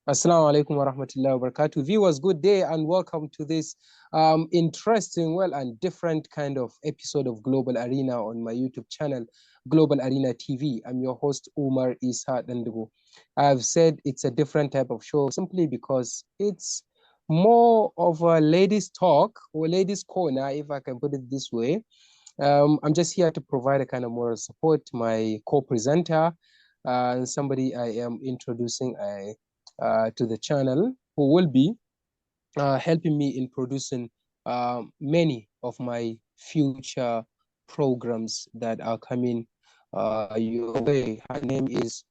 Assalamu alaikum wa rahmatullahi wa barakatuh. Viewers, good day and welcome to this interesting, well, and different kind of episode of Global Arena on my YouTube channel, Global Arena TV. I'm your host, Umar Isa Dandago. I've said it's a different type of show simply because it's more of a ladies' talk or ladies' corner, if I can put it this way. I'm just here to provide a kind of moral support to my co-presenter and somebody I am introducing to the channel who will be helping me in producing many of my future programs that are coming your way. Her name is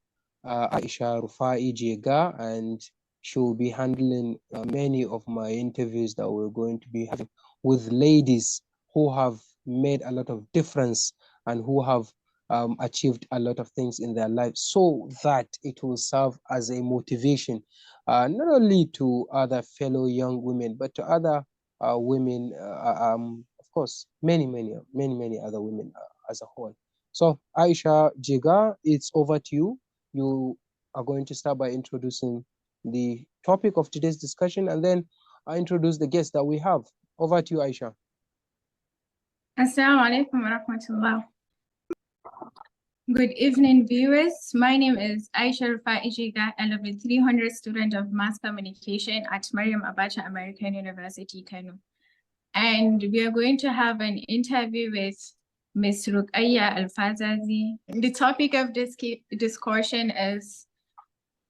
Aisha Rufa'i Jega, and she will be handling many of my interviews that we're going to be having with ladies who have made a lot of difference and who have achieved a lot of things in their lives, so that it will serve as a motivation not only to other fellow young women, but to other women, of course, many other women as a whole. So, Aisha Jiga, it's over to you. You are going to start by introducing the topic of today's discussion, and then I introduce the guest that we have. Over to you, Aisha. Assalamu alaikum wa rahmatullah. Good evening, viewers. My name is Aisha Rufa'i Jega, a level 300 student of mass communication at Maryam Abacha American University, Kano. And we are going to have an interview with Ms. RUKAYYA ALFAZAZI. The topic of this discussion is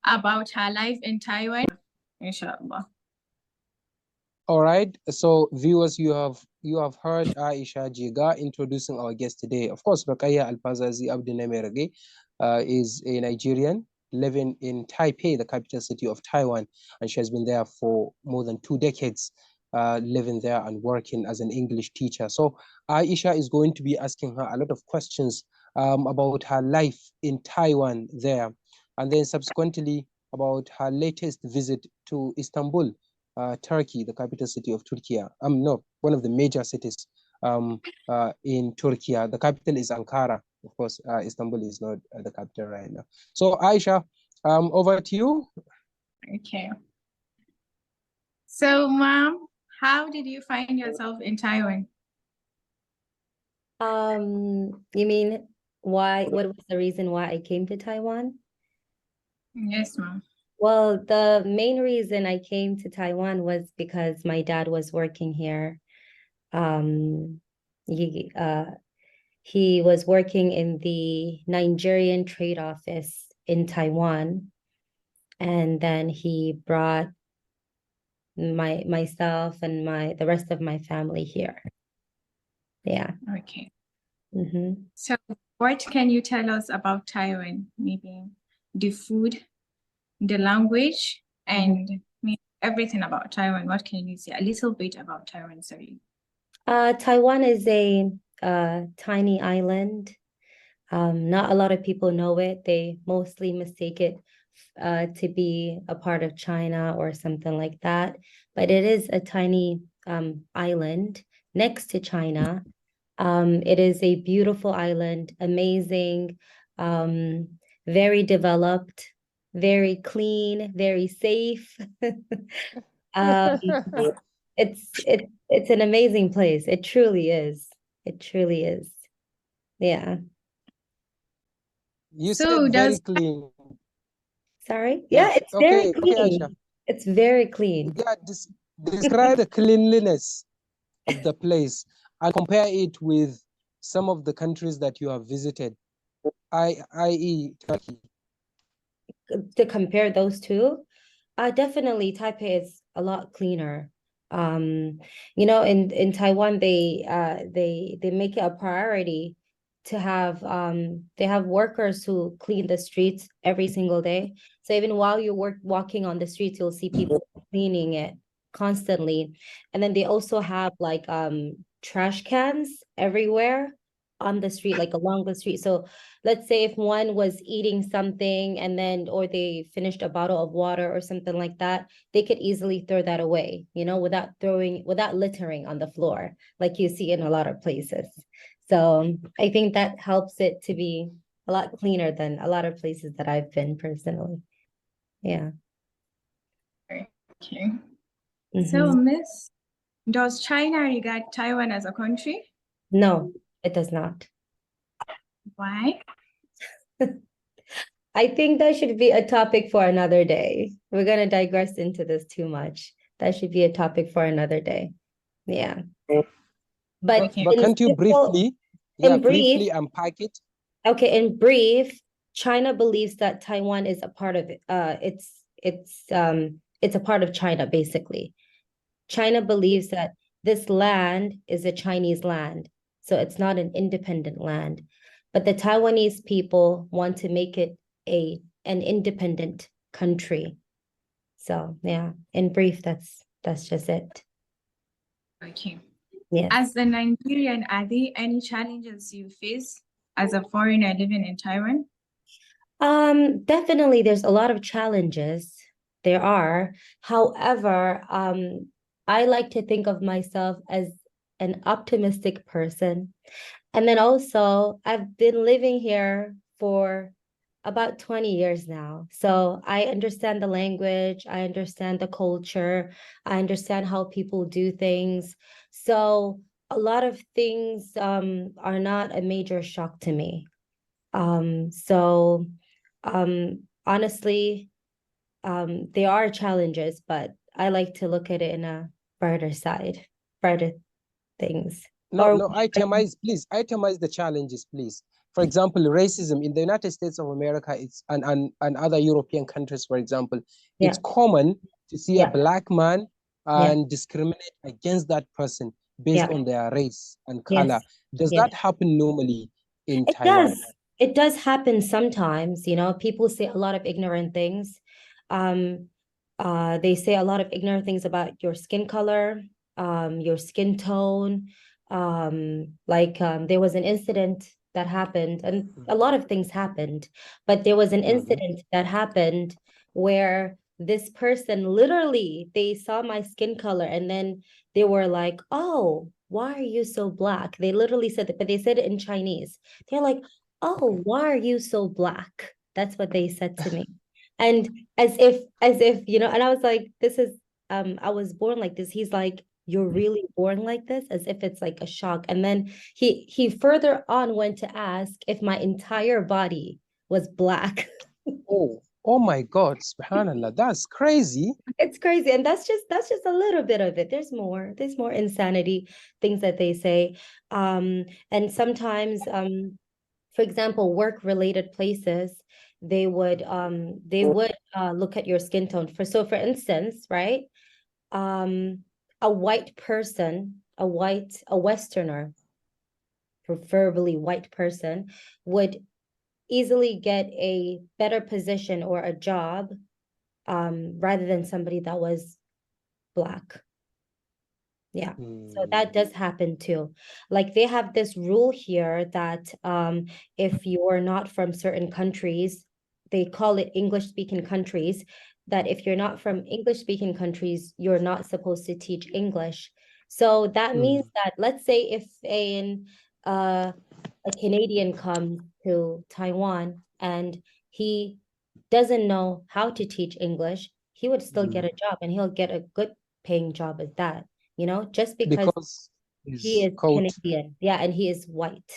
about her life in Taiwan, inshallah. All right, so viewers, you have heard Aisha Jiga introducing our guest today. Of course, RUKAYYA ALFAZAZI ABDU NAMAIRAGE is a Nigerian living in Taipei, the capital city of Taiwan, and she has been there for more than 2 decades, living there and working as an English teacher. So Aisha is going to be asking her a lot of questions about her life in Taiwan there, and then subsequently about her latest visit to Istanbul, Turkey, the capital city of Turkey. No, one of the major cities in Turkey. The capital is Ankara. Of course, Istanbul is not the capital right now. So, Aisha, over to you. Okay. So, Mom, how did you find yourself in Taiwan? You mean why? What was the reason why I came to Taiwan? Yes, Mom. Well, the main reason I came to Taiwan was because my dad was working here. He was working in the Nigerian trade office in Taiwan, and then he brought myself and the rest of my family here. Yeah. Okay. Mm-hmm. So what can you tell us about Taiwan? Maybe the food, the language, and everything about Taiwan. What can you say? A little bit about Taiwan, sorry. Taiwan is a tiny island. Not a lot of people know it. They mostly mistake it to be a part of China or something like that. But it is a tiny island next to China. It is a beautiful island, amazing, very developed, very clean, very safe. It's an amazing place. It truly is. It truly is. Yeah. You said very clean. Sorry? Yeah, it's very clean. Okay, Aisha. It's very clean. Yeah, describe the cleanliness of the place and compare it with some of the countries that you have visited, i.e. Turkey. To compare those two, definitely Taipei is a lot cleaner. You know, in Taiwan, they make it a priority to have they have workers who clean the streets every single day. So even while you're walking on the streets, you'll see people cleaning it constantly. And then they also have like trash cans everywhere on the street, like along the street. So let's say if one was eating something and then, or they finished a bottle of water or something like that, they could easily throw that away, you know, without littering on the floor, like you see in a lot of places. So I think that helps it to be a lot cleaner than a lot of places that I've been personally. Yeah. Okay. So, Miss, does China regard Taiwan as a country? No, it does not. Why? I think that should be a topic for another day. We're going to digress into this too much. That should be a topic for another day. Yeah. But Okay. But can't you briefly, in briefly brief, unpack it? okay, in brief, China believes that Taiwan is a part of it. It's a part of China, basically. China believes that this land is a Chinese land, so it's not an independent land. But the Taiwanese people want to make it an independent country. So yeah, in brief, that's just it. Okay. Yes. As a Nigerian, are there any challenges you face as a foreigner living in Taiwan? Definitely there's a lot of challenges. There are. However, I like to think of myself as an optimistic person. And then also, I've been living here for about 20 years now. So I understand the language, I understand the culture, I understand how people do things. So a lot of things are not a major shock to me. So honestly, there are challenges, but I like to look at it in a brighter side, brighter things. No, Or no, itemize, please. Itemize the challenges, please. For example, racism in the United States of America, it's and other European countries, for example, yeah, it's common to see a yeah, black man yeah, and discriminate against that person based yeah, on their race and color. yes, Does yes. that happen normally in It Taiwan? does. It does happen sometimes, you know, people say a lot of ignorant things. Um, they say a lot of ignorant things about your skin color, your skin tone. There was an incident that happened, and a lot of things happened, but there was an incident that happened where this person literally, they saw my skin color and then they were like, oh, why are you so black? They literally said that, but they said it in Chinese. They're like, oh, why are you so black? That's what they said to me. And as if, you know, and I was like, this is, I was born like this. He's like, you're really born like this, as if it's like a shock. And then he further on went to ask if my entire body was black. Oh my God, subhanallah, that's crazy. It's crazy. And that's just a little bit of it. There's more insanity, things that they say. And sometimes for example, work related places, they would look at your skin tone. For instance, right? A white person, a Westerner, preferably white person, would easily get a better position or a job rather than somebody that was black. Yeah. So that does happen too. Like they have this rule here that if you're not from certain countries, they call it English speaking countries, that if you're not from English speaking countries, you're not supposed to teach English. So that means that, let's say if a Canadian comes to Taiwan and he doesn't know how to teach English, he would still get a job and he'll get a good paying job at that, you know, just because Because he his is coat. Canadian. Yeah, and he is white.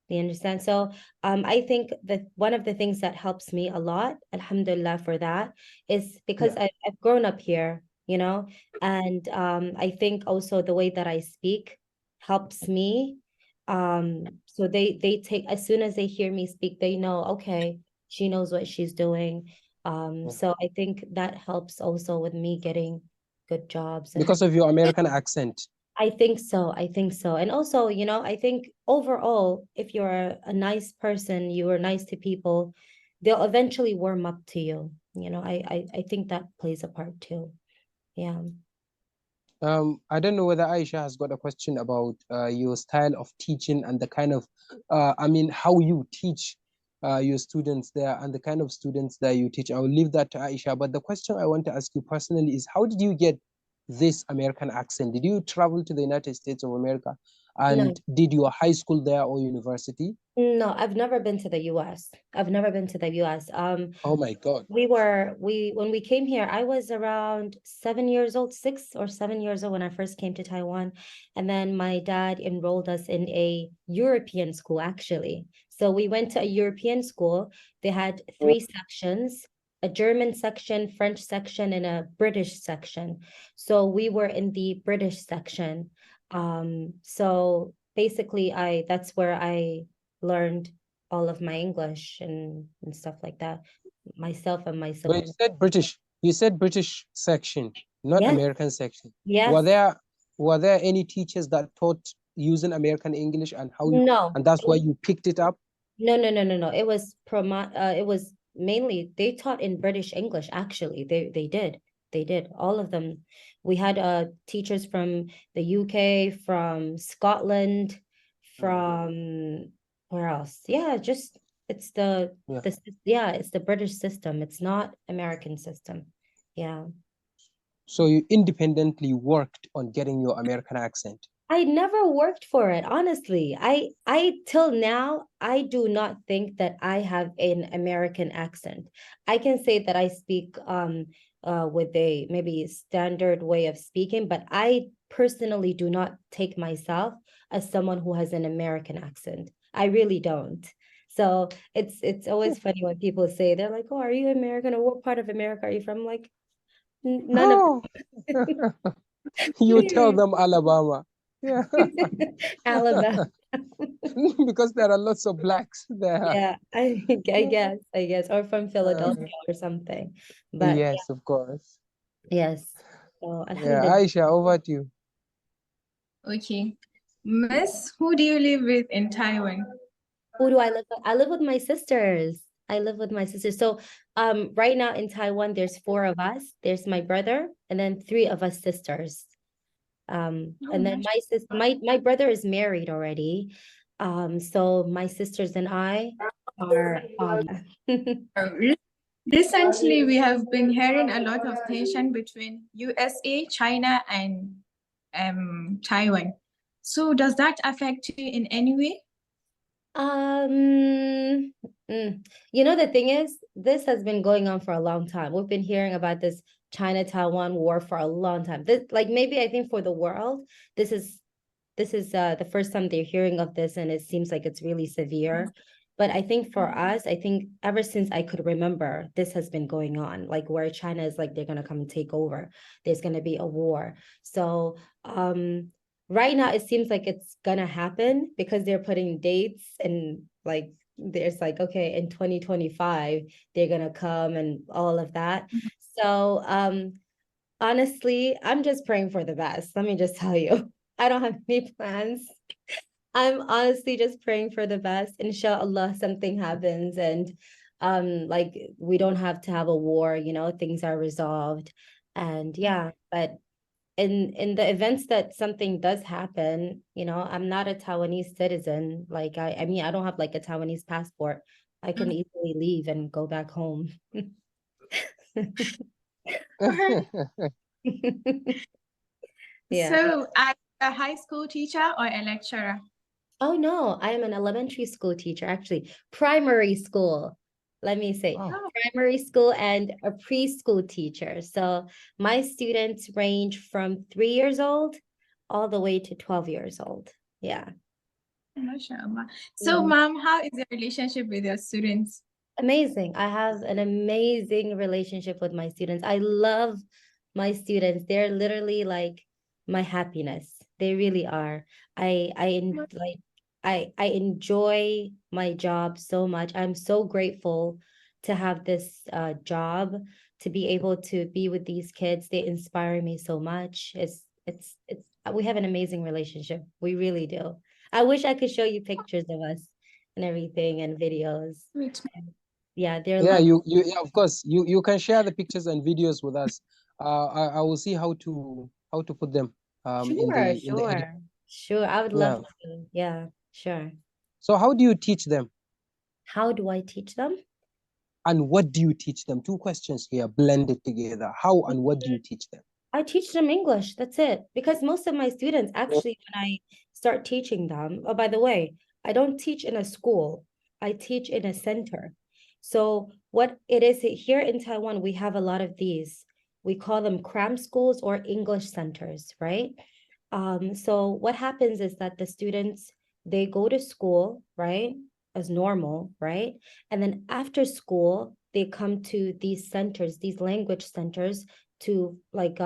You understand? So I think that one of the things that helps me a lot, alhamdulillah for that, is because I've grown up here, you know, and I think also the way that I speak helps me. So they take, as soon as they hear me speak, they know, okay, she knows what she's doing. So I think that helps also with me getting good jobs. And Because of your American accent. I think so. I think so. And also, you know, I think overall, if you're a nice person, you are nice to people, they'll eventually warm up to you. You know, I think that plays a part too. Yeah. I don't know whether Aisha has got a question about your style of teaching and the kind of, how you teach your students there and the kind of students that you teach. I'll leave that to Aisha. But the question I want to ask you personally is, how did you get this American accent? Did you travel to the United States of America And No, did your high school there or university? no, I've never been to the US. I've never been to the US. Oh my God. When we came here, I was around 7 years old, 6 or 7 years old when I first came to Taiwan. And then my dad enrolled us in a European school, actually. So we went to a European school. They had three sections, a German section, French section, and a British section. So we were in the British section. So basically that's where I learned all of my English and stuff like that, myself and my But siblings. you said British section, not Yes, American section. Were yes. there were there any teachers that taught using American English and No, and that's why you picked it up? no, no, no, no, no. It was mainly they taught in British English, actually. They did. They did. All of them. We had teachers from the UK, from Scotland, from where else? Yeah, just it's Yeah. it's the British system. It's not American system. Yeah. So you independently worked on getting your American accent. I never worked for it, honestly. I till now, I do not think that I have an American accent. I can say that I speak with a maybe standard way of speaking, but I personally do not take myself as someone who has an American accent. I really don't. So it's always funny when people say they're like, "Oh, are you American? Or what part of America are you from?" Like, none of Oh, you tell them Alabama. Yeah. Alabama. Because there are lots of blacks there. Yeah, I guess, or from Philadelphia or something. But Yes, of course. yes, so Yeah, Alhamdulillah. Aisha, over to you. Okay. Miss, who do you live with in Taiwan? Who do I live with? I live with my sisters. I live with my sisters. So right now in Taiwan, there's four of us. There's my brother, and then three of us sisters. And then my brother is married already. So my sisters and I are Recently, we have been hearing a lot of tension between USA, China, and Taiwan. So does that affect you in any way? Um, the thing is, this has been going on for a long time. We've been hearing about this China-Taiwan war for a long time. This, like, maybe I think for the world, this is the first time they're hearing of this, and it seems like it's really severe. But I think for us, I think ever since I could remember, this has been going on, like where China is like they're gonna come and take over. There's gonna be a war. So right now it seems like it's gonna happen because they're putting dates and like there's like, okay, in 2025 they're gonna come and all of that. So honestly, I'm just praying for the best. Let me just tell you. I don't have any plans. I'm honestly just praying for the best. Inshallah, something happens and like we don't have to have a war, things are resolved. And yeah, but in the events that something does happen, I'm not a Taiwanese citizen. Like I mean, I don't have like a Taiwanese passport. I can easily leave and go back home. Yeah. So, are you a high school teacher or a lecturer? Oh no, I am an elementary school teacher, actually. Primary school, let me say, Wow. primary school and a preschool teacher. So my students range from 3 years old all the way to 12 years old. Yeah. MashaAllah. So, ma'am, how is your relationship with your students? Amazing. I have an amazing relationship with my students. I love my students. They're literally like my happiness. They really are. I enjoy my job so much. I'm so grateful to have this job, to be able to be with these kids. They inspire me so much. It's we have an amazing relationship. We really do. I wish I could show you pictures of us and everything and videos. Yeah, they're Yeah, like, yeah, of course. You can share the pictures and videos with us. I will see how to put them in sure, the edit. sure, sure. I would love Yeah. to. Yeah, sure. So how do you teach them? How do I teach them? And what do you teach them? Two questions here blended together. How and what do you teach them? I teach them English. That's it. Because most of my students actually, when I start teaching them, oh, by the way, I don't teach in a school. I teach in a center. So what it is here in Taiwan, we have a lot of these. We call them cram schools or English centers, right? So what happens is that the students, they go to school, right? As normal, right? And then after school, they come to these centers, these language centers to like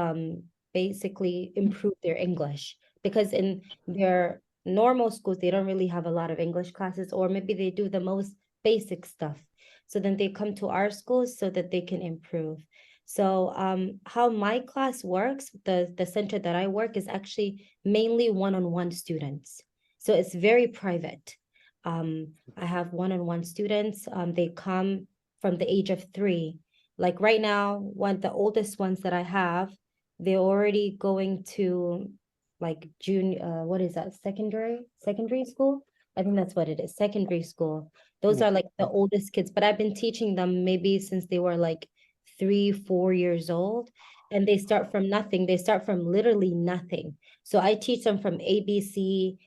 basically improve their English, because in their normal schools they don't really have a lot of English classes, or maybe they do the most basic stuff. So then they come to our schools so that they can improve. So how my class works, the center that I work is actually mainly one-on-one students. So it's very private. I have one-on-one students. They come from the age of 3. Like right now, the oldest ones that I have, they're already going to like what is that, secondary school? I think that's what it is, secondary school. Those are like the oldest kids, but I've been teaching them maybe since they were like 3, 4 years old, and they start from nothing. They start from literally nothing. So I teach them from ABC,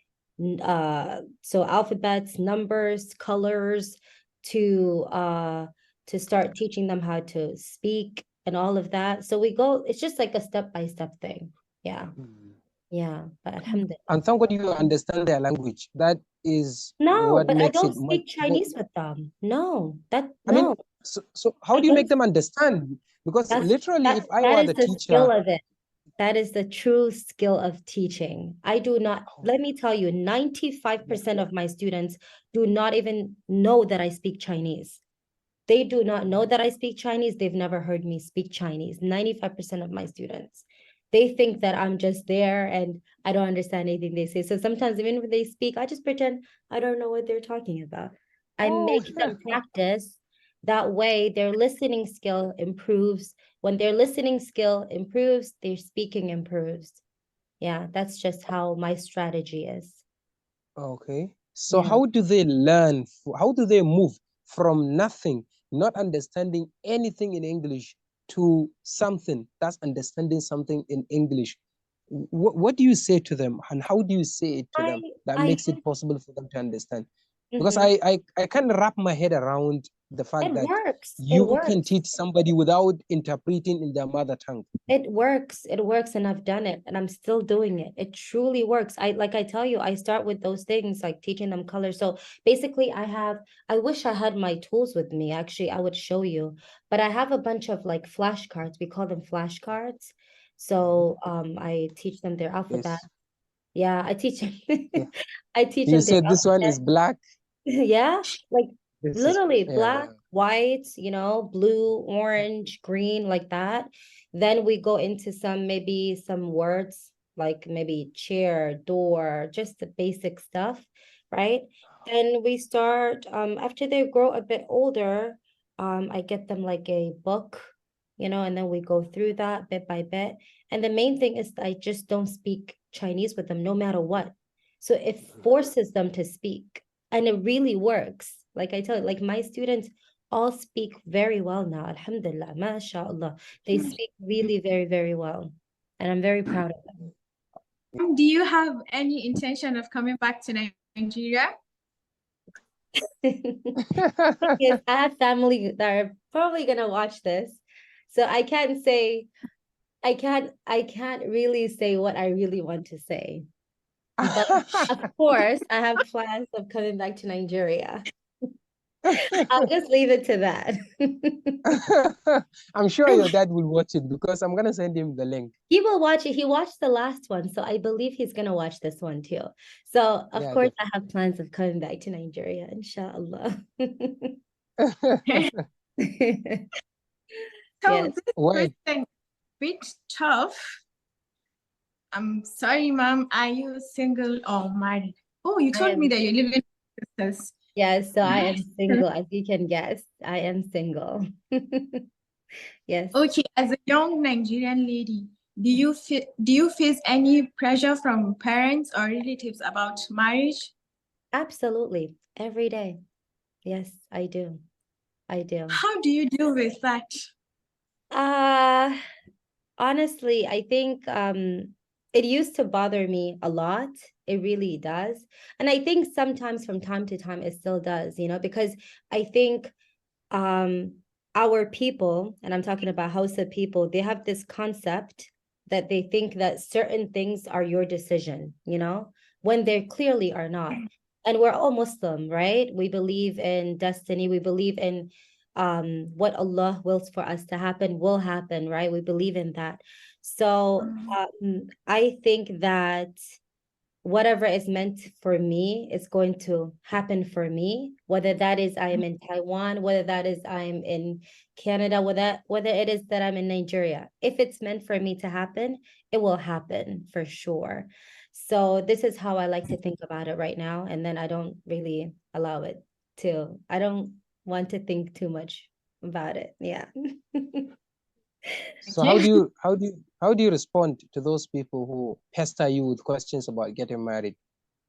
so alphabets, numbers, colors, to start teaching them how to speak and all of that. So it's just like a step-by-step thing. Yeah. Yeah, but alhamdulillah. And thank God you understand their language. That is No, what but I makes it don't much speak more. Chinese with them. No, I mean, no. so how I do you make don't. them understand? Because literally, if I That were is the the skill teacher, of it. That is the true skill of teaching. I do not, let me tell you, 95% of my students do not even know that I speak Chinese. They do not know that I speak Chinese. They've never heard me speak Chinese. 95% of my students. They think that I'm just there and I don't understand anything they say. So sometimes even when they speak, I just pretend I don't know what they're talking about. I make them practice. That way their listening skill improves. When their listening skill improves, their speaking improves. Yeah, that's just how my strategy is. okay. So Yeah. how do they learn? How do they move from nothing, not understanding anything in English, to something that's understanding something in English? What do you say to them, and how do you say it to them that I makes it possible for them to understand? Because Mhm. I can't wrap my head around the fact It that works. It you can works. teach somebody without interpreting in their mother tongue. It works. It works, and I've done it, and I'm still doing it. It truly works. Like I tell you, I start with those things, like teaching them color. So basically, I wish I had my tools with me. Actually, I would show you, but I have a bunch of like flashcards. We call them flashcards. So I teach them their alphabet. Yes. Yeah, I teach them. Yeah. I teach You them their said this one is alphabet. black. Yeah, like This is, literally black, yeah. white, blue, orange, green, like that. Then we go into maybe some words like maybe chair, door, just the basic stuff, right? Then we start, after they grow a bit older, I get them like a book, and then we go through that bit by bit. And the main thing is I just don't speak Chinese with them no matter what. So it forces them to speak, and it really works. Like I tell you, like my students all speak very well now. Alhamdulillah, mashallah. They speak really very, very well. And I'm very proud of them. Do you have any intention of coming back to Nigeria? Yes, I have family that are probably gonna watch this. So I can't really say what I really want to say. But of course, I have plans of coming back to Nigeria. I'll just leave it to that. I'm sure your dad will watch it because I'm gonna send him the link. He will watch it. He watched the last one, so I believe he's gonna watch this one too. So of Yeah, course, I have plans of coming back to Nigeria, inshallah. So Yes. this Why? question bit tough. I'm sorry, ma'am. Are you single or married? Oh, you I told me am, that you live in sisters. yes, so I am single, as you can guess. I am single. Yes, Okay, as a young Nigerian lady, do you face any pressure from parents or relatives about marriage? absolutely. Every day. Yes, I do. I do. How do you deal with that? Uh, honestly, I think it used to bother me a lot. It really does. And I think sometimes from time to time it still does, you know, because I think our people, and I'm talking about Hausa people, they have this concept that they think that certain things are your decision, you know, when they clearly are not. And we're all Muslim, right? We believe in destiny. We believe in what Allah wills for us to happen will happen, right? We believe in that. So I think that whatever is meant for me is going to happen for me, whether that is I am in Taiwan, whether that is I'm in Canada, whether it is that I'm in Nigeria. If it's meant for me to happen, it will happen for sure. So this is how I like to think about it right now. And then I don't really allow it to, I don't want to think too much about it. Yeah. So how do you respond to those people who pester you with questions about getting married?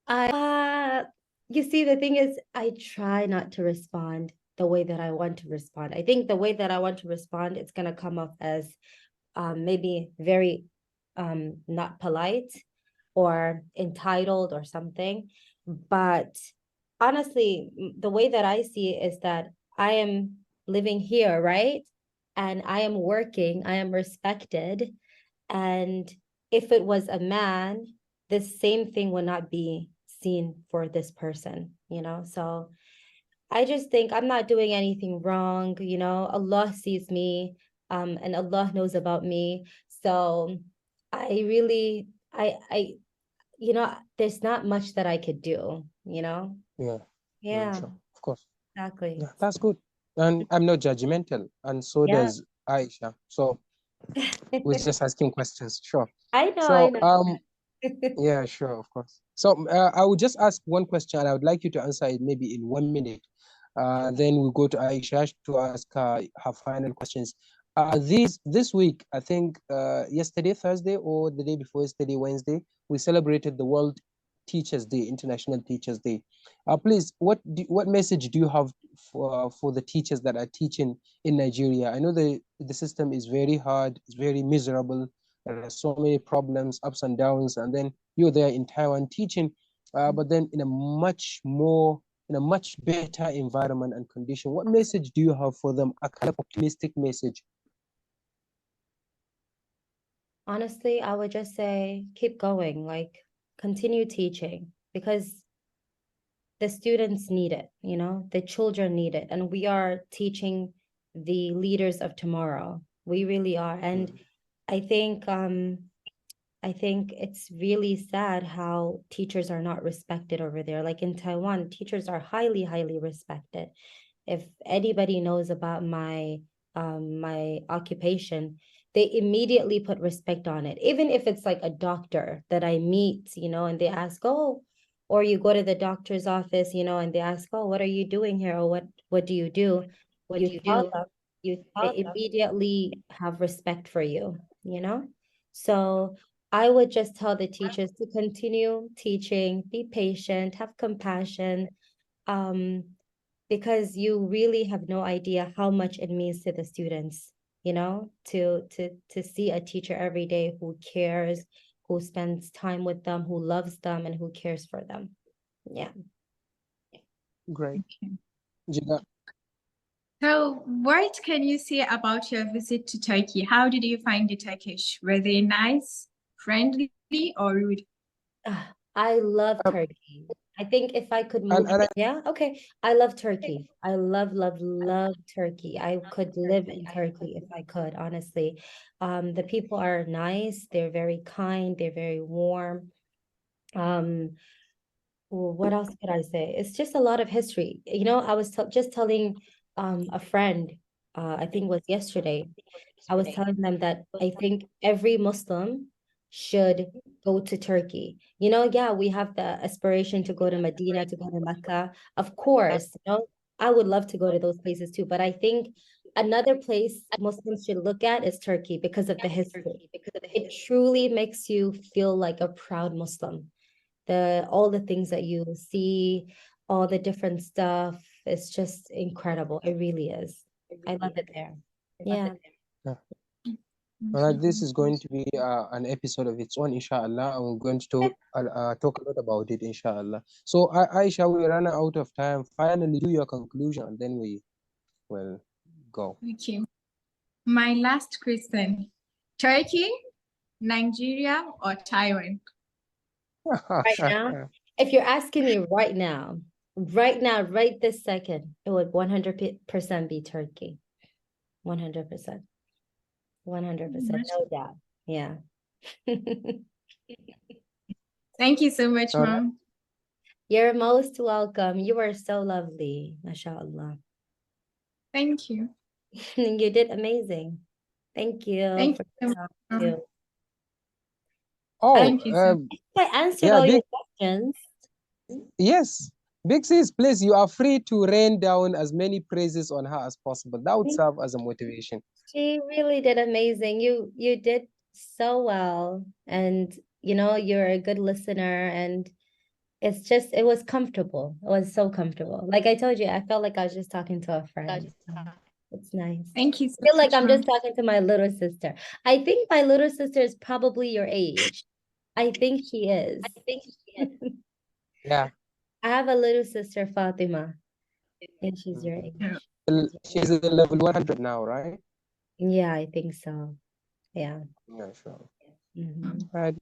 You see, the thing is, I try not to respond the way that I want to respond. I think the way that I want to respond, it's gonna come off as maybe very not polite or entitled or something. But honestly, the way that I see it is that I am living here, right? And I am working, I am respected. And if it was a man, the same thing would not be seen for this person, you know? So I just think I'm not doing anything wrong, you know? Allah sees me, and Allah knows about me. So I really, you know, there's not much that I could do, you know? Yeah, Yeah, sure, of course. exactly. Yeah, that's good. And I'm not judgmental, and so Yeah. does Aisha. So we're just asking questions. Sure. I know, I So know. yeah, sure, of course. So I will just ask one question, and I would like you to answer it maybe in 1 minute. Then we'll go to Aisha to ask her final questions. This week, I think yesterday, Thursday, or the day before yesterday, Wednesday, we celebrated the World Teachers Day, International Teachers Day. Please, what message do you have for the teachers that are teaching in Nigeria? I know the system is very hard, it's very miserable. There are so many problems, ups and downs, and then you're there in Taiwan teaching, but then in a much better environment and condition. What message do you have for them? A kind of optimistic message. Honestly, I would just say keep going, like continue teaching because the students need it, you know, the children need it. And we are teaching the leaders of tomorrow. We really are. And I think it's really sad how teachers are not respected over there. Like in Taiwan, teachers are highly, highly respected. If anybody knows about my occupation, they immediately put respect on it. Even if it's like a doctor that I meet, you know, and they ask, oh, or you go to the doctor's office, you know, and they ask, oh, what are you doing here? Or what do you do? You tell them, they immediately have respect for you, you know? So I would just tell the teachers to continue teaching, be patient, have compassion, because you really have no idea how much it means to the students, you know, to see a teacher every day who cares, who spends time with them, who loves them, and who cares for them. Yeah. Great. Okay. Jega, So, what can you say about your visit to Turkey? How did you find the Turkish? Were they nice, friendly, or rude? I love um, Turkey. I think if I could and, move, and I, yeah, okay. I love Turkey. I love, love, love Turkey. I could live in Turkey if I could, honestly. The people are nice, they're very kind, they're very warm. Um, what else could I say? It's just a lot of history. You know, I was just telling a friend, I think it was yesterday, I was telling them that I think every Muslim should go to Turkey. You know, yeah, we have the aspiration to go to Medina, to go to Mecca. Of course, you know, I would love to go to those places too. But I think another place Muslims should look at is Turkey because of the history. It truly makes you feel like a proud Muslim. All the things that you see, all the different stuff, it's just incredible. It really is. I love it there. Yeah. yeah. All right, this is going to be an episode of its own, inshallah, and we're going to talk a lot about it, inshallah. So, Aisha, we ran out of time. Finally, do your conclusion, and then we will go. Okay. My last question: Turkey, Nigeria, or Taiwan? Right now, if you're asking me right now, right this second, it would 100% be Turkey. 100%. 100%, no doubt. Yeah. Thank you so much, All right. Mom. You're most welcome. You are so lovely, mashallah. Thank you. You did amazing. Thank you Thank for you so talking much. to. Oh, Thank you so much. I answered yeah, all your questions. yes. Big sis, please, you are free to rain down as many praises on her as possible. That would serve as a motivation. She really did amazing. You did so well, and you know, you're a good listener, and it was comfortable. It was so comfortable. Like I told you, I felt like I was just talking to a friend. It's nice. Thank you so I feel like much, I'm Mom. just talking to my little sister. I think my little sister is probably your age. I think she is. Yeah. I have a little sister, Fatima, and she's your age. She's in level 100 now, right? Yeah, I think so. Yeah. Yeah, sure. Mhm. Right.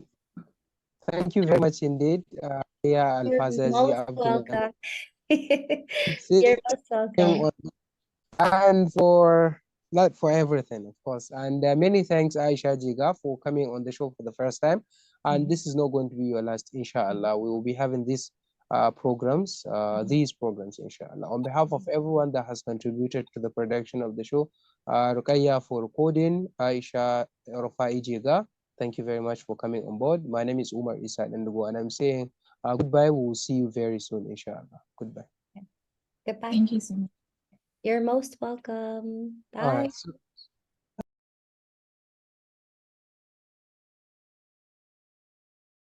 Thank you very much indeed. Yeah, You're Alfazazi most Abdul welcome. Same You're most welcome. and for not for everything, of course. And many thanks, Aisha Jiga, for coming on the show for the first time. And this is not going to be your last, inshallah. We will be having these programs, inshallah. On behalf of everyone that has contributed to the production of the show, Rukayya for recording, Aisha Rufa'i Jega, thank you very much for coming on board. My name is Umar Isa Dandago, and I'm saying goodbye. We will see you very soon, inshallah. Goodbye. Goodbye. Thank you so much. You're most welcome. All Bye. right. So